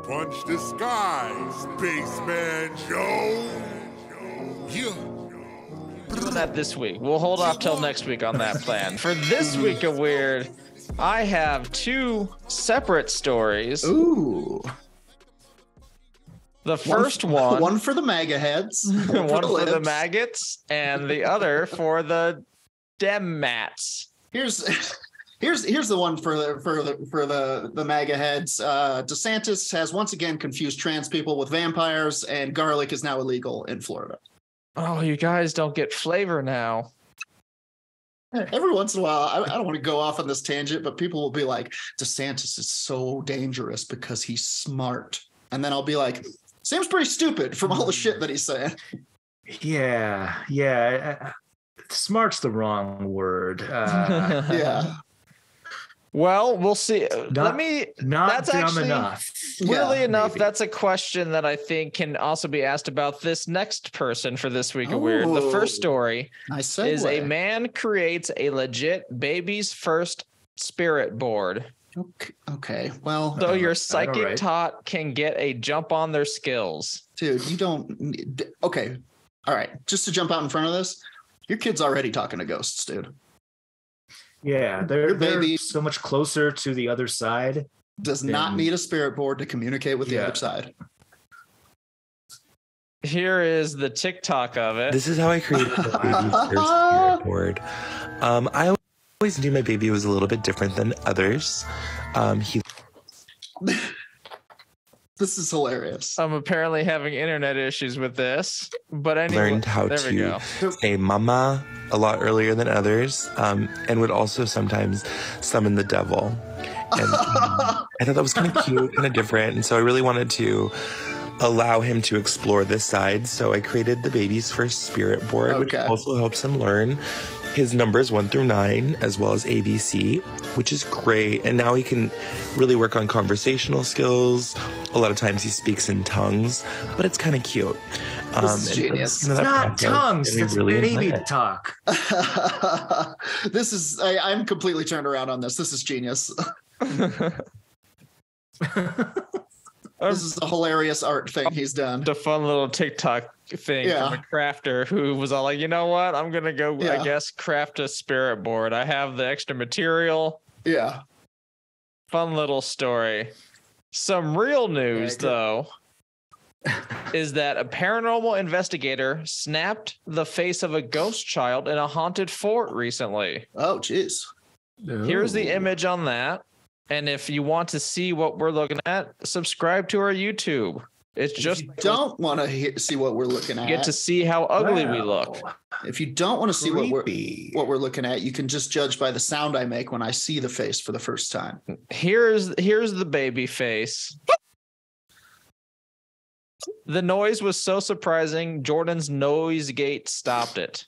Punch the sky, Spaceman Joe. Yeah. Doing that this week. We'll hold off till next week on that plan. For this week of Weird, I have two separate stories. Ooh. The first one for the MAGA heads, one for the maggots, and the other for the Dem-mats. Here's the one for the MAGA heads. DeSantis has once again confused trans people with vampires, and garlic is now illegal in Florida. Oh, you guys don't get flavor now. Every once in a while, I don't want to go off on this tangent, but people will be like, DeSantis is so dangerous because he's smart. And then I'll be like, seems pretty stupid from all the shit that he's saying. Yeah. Smart's the wrong word. Yeah. Well, we'll see. Not that's dumb actually, enough. Weirdly enough, maybe. that's a question that I think can also be asked about this next person for this week of Weird. The first story nice is a man creates a legit baby's first spirit board. Okay. Well, so your psychic tot can get a jump on their skills. Dude, you don't. Okay. All right. Just to jump out in front of this, your kid's already talking to ghosts, dude. Yeah, they're so much closer to the other side. Does not need a spirit board to communicate with the other side. Here is the TikTok of it. This is how I created the baby's first spirit board. I always knew my baby was a little bit different than others. This is hilarious. I'm apparently having internet issues with this, but anyway, learned how to say mama a lot earlier than others, and would also sometimes summon the devil. And I thought that was kind of cute, kind of different, and so I really wanted to allow him to explore this side. So I created the baby's first spirit board, which also helps him learn his numbers 1 through 9, as well as ABC, which is great. And now he can really work on conversational skills. A lot of times he speaks in tongues, but it's kind of cute. This is genius. It's not tongues, it's really baby talk. I'm completely turned around on this. This is genius. This is a hilarious art thing he's done. The fun little TikTok thing from a crafter who was all like, you know what? I'm going to go, I guess, craft a spirit board. I have the extra material. Yeah. Fun little story. Some real news, though, is that a paranormal investigator snapped the face of a ghost child in a haunted fort recently. Oh, jeez. Here's the image on that. And if you want to see what we're looking at, subscribe to our YouTube. It's just if you don't want to see what we're looking at. You get to see how ugly we look. If you don't want to see what we're looking at, you can just judge by the sound I make when I see the face for the first time. Here's the baby face. The noise was so surprising, Jordan's noise gate stopped it.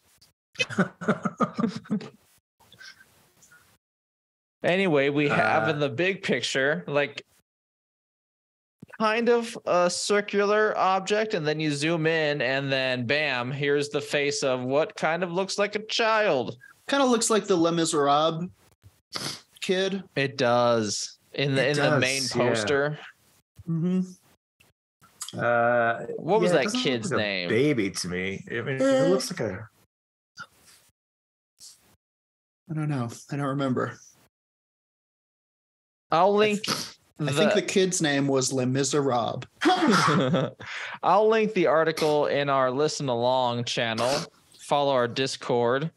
Anyway, we have in the big picture, like, kind of a circular object, and then you zoom in, and then bam, here's the face of what kind of looks like a child. Kind of looks like the Les Miserables kid. It does. In the main poster. Yeah. Mm-hmm. What was that kid's name? Baby to me. I mean, it looks like a. I don't know. I don't remember. I'll link. I think the kid's name was Les Miserables. I'll link the article in our Listen Along channel. Follow our Discord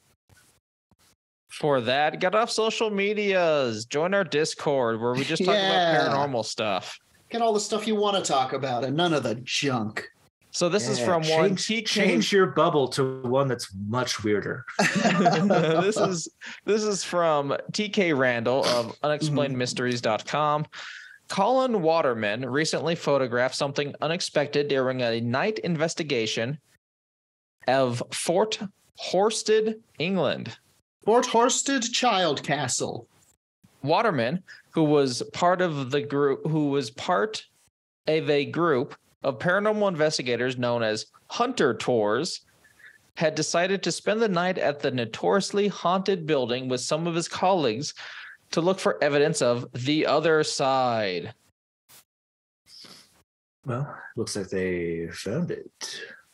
for that. Get off social medias. Join our Discord where we just talk about paranormal stuff. Get all the stuff you want to talk about and none of the junk. So this is from one TK. Change your bubble to one that's much weirder. This is from TK Randall of unexplainedmysteries.com. Colin Waterman recently photographed something unexpected during a night investigation of Fort Horsted, England. Fort Horsted Child Castle. Waterman, who was part of a group of paranormal investigators known as Hunter Tours, had decided to spend the night at the notoriously haunted building with some of his colleagues to look for evidence of the other side. Well, looks like they found it.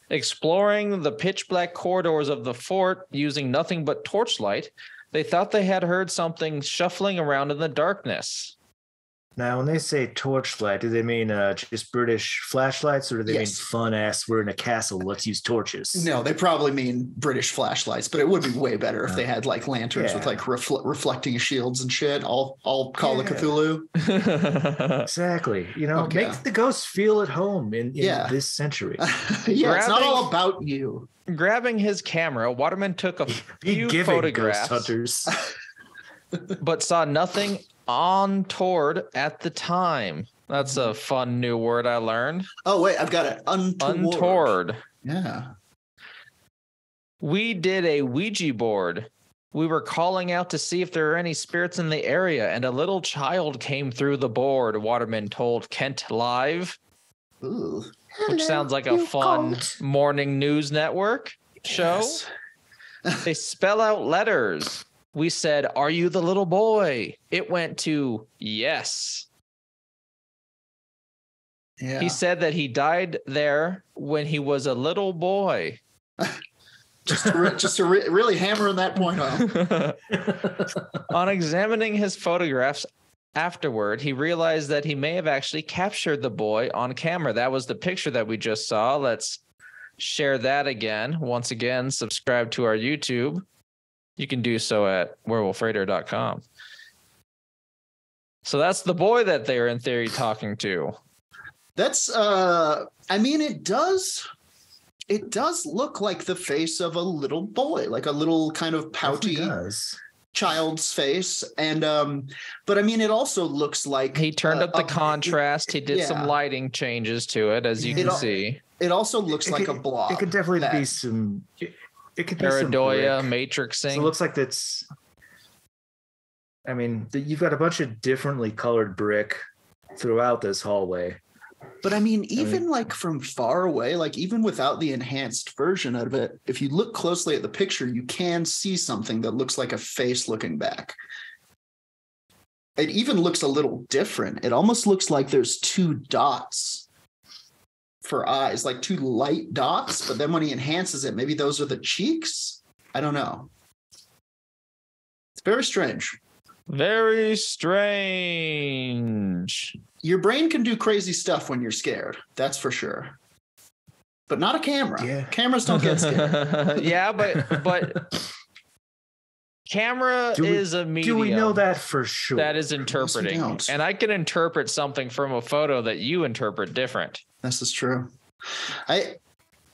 Exploring the pitch black corridors of the fort using nothing but torchlight, they thought they had heard something shuffling around in the darkness. Now, when they say torchlight, do they mean just British flashlights, or do they mean fun ass? We're in a castle. Let's use torches. No, they probably mean British flashlights, but it would be way better if they had like lanterns with like reflecting shields and shit. All Call of Cthulhu. Exactly. Make the ghosts feel at home in this century. It's not all about you. Grabbing his camera, Waterman took a few photographs, ghost hunters. but saw nothing untoward at the time. That's a fun new word I learned. Oh, wait, I've got it. Untoward. Yeah. We did a Ouija board. We were calling out to see if there are any spirits in the area, and a little child came through the board, Waterman told Kent Live. Ooh. Which sounds like a fun morning news network show. Yes. They spell out letters. We said, "Are you the little boy?" It went to yes. Yeah. He said that he died there when he was a little boy. just to really hammer that point home. On examining his photographs afterward, he realized that he may have actually captured the boy on camera. That was the picture that we just saw. Let's share that again. Once again, subscribe to our YouTube. You can do so at werewolfraider.com. So that's the boy that they were in theory talking to. That's it does look like the face of a little boy, like a little kind of pouty child's face. And but it also looks like he turned up the contrast. He did some lighting changes to it, as you can see. It also looks like a blob. It could definitely be some it could be pareidolia, matrixing. So it looks like that's you've got a bunch of differently colored brick throughout this hallway. But even like from far away, like even without the enhanced version of it, if you look closely at the picture, you can see something that looks like a face looking back. It even looks a little different. It almost looks like there's two dots for eyes, like two light dots. But then when he enhances it, maybe those are the cheeks. I don't know. It's very strange. Very strange. Your brain can do crazy stuff when you're scared. That's for sure. But not a camera. Yeah. Cameras don't get scared. Yeah, but camera is a medium. Do we know that for sure? That is interpreting. Yes, and I can interpret something from a photo that you interpret different. This is true. I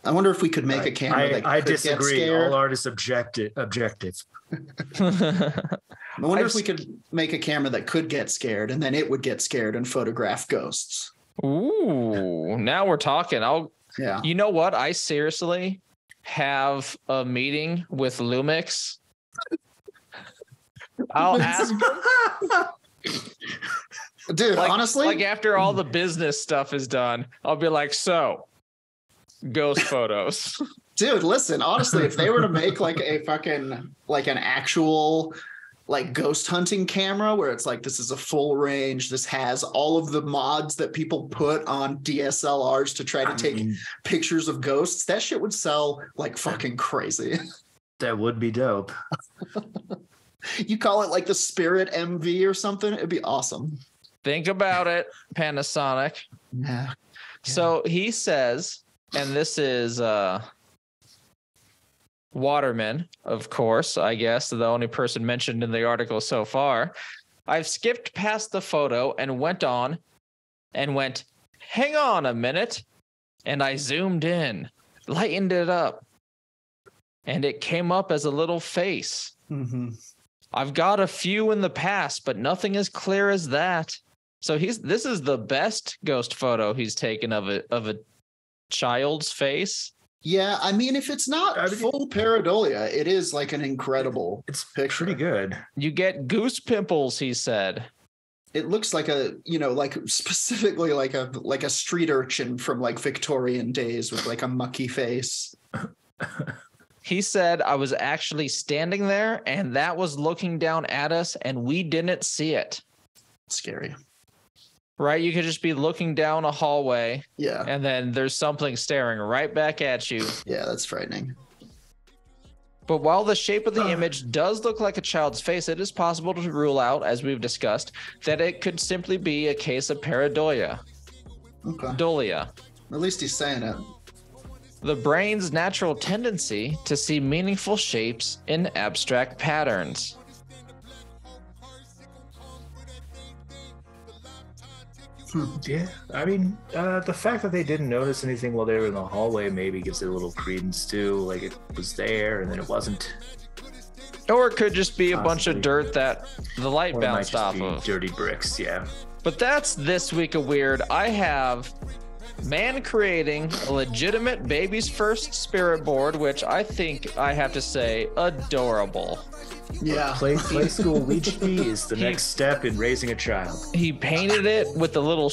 wonder if we could make a camera that could disagree. Get scared. All art is objective. I wonder if we could make a camera that could get scared, and then it would get scared and photograph ghosts. Ooh, now we're talking. You know what? I seriously have a meeting with Lumix. I'll ask. Dude, honestly, like after all the business stuff is done, I'll be like, so ghost photos. Dude, listen, honestly, if they were to make like a fucking like an actual like ghost hunting camera where it's like this is a full range, this has all of the mods that people put on DSLRs to try to take pictures of ghosts, that shit would sell like fucking crazy. That would be dope. You call it like the Spirit MV or something, it'd be awesome. Think about it, Panasonic. Yeah. So he says, and this is Waterman, of course, I guess, the only person mentioned in the article so far. I've skipped past the photo and went, hang on a minute. And I zoomed in, lightened it up, and it came up as a little face. Mm-hmm. I've got a few in the past, but nothing as clear as that. So this is the best ghost photo he's taken of a child's face. Yeah, if it's not full pareidolia, it is like an incredible picture. Pretty good. You get goose pimples, he said. It looks like like specifically like a street urchin from like Victorian days with like a mucky face. He said, I was actually standing there and that was looking down at us and we didn't see it. Scary. right? You could just be looking down a hallway. Yeah. And then there's something staring right back at you. Yeah, that's frightening. But while the shape of the image does look like a child's face, it is possible to rule out, as we've discussed, that it could simply be a case of pareidolia. Okay. Dolia. At least he's saying it. The brain's natural tendency to see meaningful shapes in abstract patterns. Yeah, I mean, the fact that they didn't notice anything while they were in the hallway maybe gives it a little credence too. Like it was there and then it wasn't. Or it could just be a bunch of dirt that the light Or it might bounced just off be of. dirty bricks. Yeah. But that's this week of weird. I have man creating a legitimate baby's first spirit board, which I think I have to say adorable. Yeah. Play school Ouija is the next step in raising a child. He painted it with the little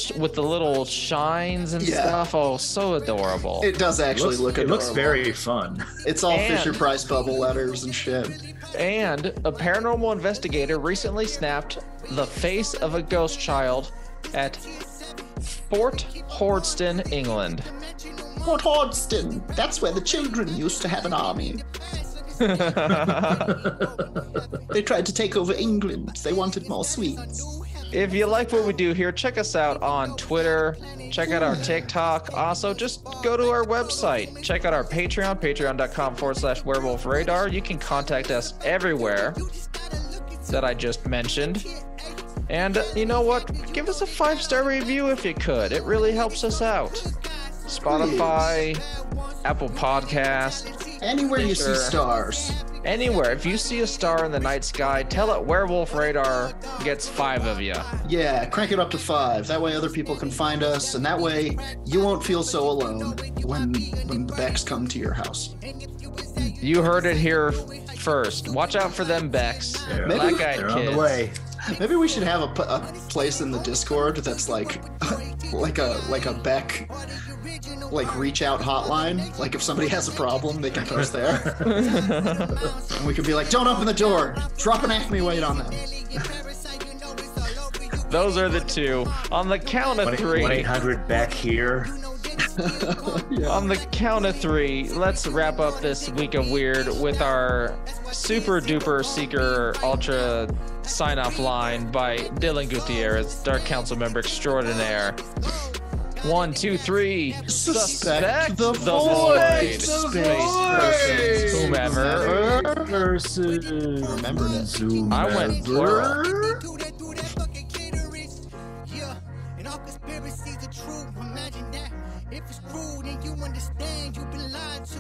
shines and Yeah. stuff. Oh, so adorable. It does actually look It looks adorable. very fun. It's all And- Fisher Price bubble letters and shit. And a paranormal investigator recently snapped the face of a ghost child at Fort Horston, England. Fort Horston. That's where the children used to have an army. They tried to take over England. They wanted more sweets. If you like what we do here, check us out on Twitter. Check out our TikTok. Also, just go to our website. Check out our Patreon, patreon.com/werewolf radar. You can contact us everywhere that I just mentioned. And you know what? Give us a 5-star review if you could. It really helps us out. Spotify, Apple Podcast, Anywhere you see Sure. stars. anywhere. If you see a star in the night sky, tell it Werewolf Radar gets 5 of you. Yeah, crank it up to 5. That way other people can find us, and that way you won't feel so alone when the Becks come to your house. You heard it here first. Watch out for them Becks. Maybe Black-eyed They're kids. on the way. Maybe we should have a place in the Discord that's like a Beck reach out hotline. Like if somebody has a problem, they can post there. And we could be like, don't open the door. Drop an Acme weight on them. Those are the 2. On the count of 3. 1-800 back here. On the count of 3, let's wrap up this week of weird with our super duper seeker ultra sign off line by Dylan Gutierrez, Dark Council member extraordinaire. 1, 2, 3. Suspect the void. Space persons, whomever. Person. Remember this. I went plural. And all conspiracies are true. Imagine that. If it's true, then you understand you've been lied to.